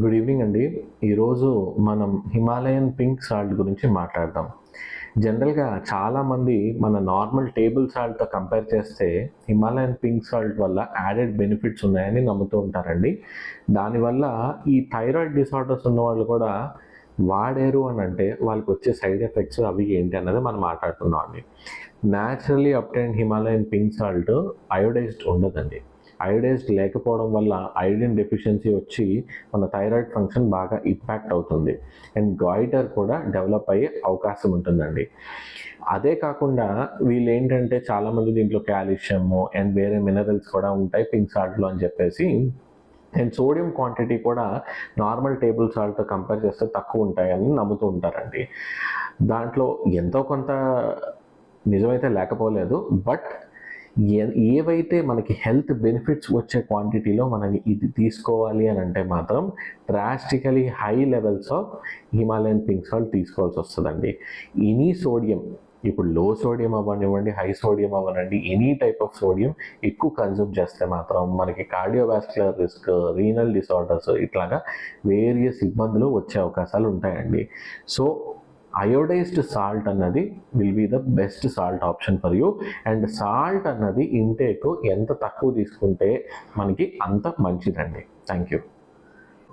Good evening అండి. ఈరోజు మనం హిమాలయన్ పింక్ సాల్ట్ గురించి మాట్లాడదాం. జనరల్గా చాలామంది మన నార్మల్ టేబుల్ సాల్ట్తో కంపేర్ చేస్తే హిమాలయన్ పింక్ సాల్ట్ వల్ల యాడెడ్ బెనిఫిట్స్ ఉన్నాయని నమ్ముతూ ఉంటారండి. దానివల్ల ఈ థైరాయిడ్ డిసార్డర్స్ ఉన్న వాళ్ళు కూడా వాడారు అని అంటే వాళ్ళకి వచ్చే సైడ్ ఎఫెక్ట్స్ అవి ఏంటి అన్నది మనం మాట్లాడుతున్నాం అండి. Naturally obtained Himalayan pink salt iodised ఉండదండి. అయోడైజ్డ్ లేకపోవడం వల్ల ఐరన్ డెఫిషియన్సీ వచ్చి మన థైరాయిడ్ ఫంక్షన్ బాగా ఇంపాక్ట్ అవుతుంది అండ్ గాయిటర్ కూడా డెవలప్ అయ్యే అవకాశం ఉంటుందండి. అదే కాకుండా వీళ్ళు ఏంటంటే చాలామంది దీంట్లో కాల్షియము అండ్ వేరే మినరల్స్ కూడా ఉంటాయి పింక్ సాల్ట్లో అని చెప్పేసి అండ్ సోడియం క్వాంటిటీ కూడా నార్మల్ టేబుల్ సాల్ట్తో కంపేర్ చేస్తే తక్కువ ఉంటాయని నమ్ముతూ ఉంటారండి. దాంట్లో ఎంతో కొంత నిజమైతే లేకపోలేదు, బట్ ఏవైతే మనకి హెల్త్ బెనిఫిట్స్ వచ్చే క్వాంటిటీలో మనం ఇది తీసుకోవాలి అని అంటే మాత్రం drastically high levels of Himalayan pink salt తీసుకోవాల్సి వస్తుందండి. ఎనీ సోడియం, ఇప్పుడు లో సోడియం అవ్వనివ్వండి, హై సోడియం అవ్వనండి, ఎనీ టైప్ ఆఫ్ సోడియం ఎక్కువ కన్జ్యూమ్ చేస్తే మాత్రం మనకి కార్డియోవాస్కులర్ రిస్క్, రీనల్ డిసార్డర్స్ ఇట్లాగా వేరియస్ ఇబ్బందులు వచ్చే అవకాశాలు ఉంటాయండి. సో అయోడైజ్డ్ సాల్ట్ అన్నది will be the best salt option for you. And salt అన్నది ఇంటేక్ ఎంత తక్కువ తీసుకుంటే మనకి అంత మంచిదండి. Thank you.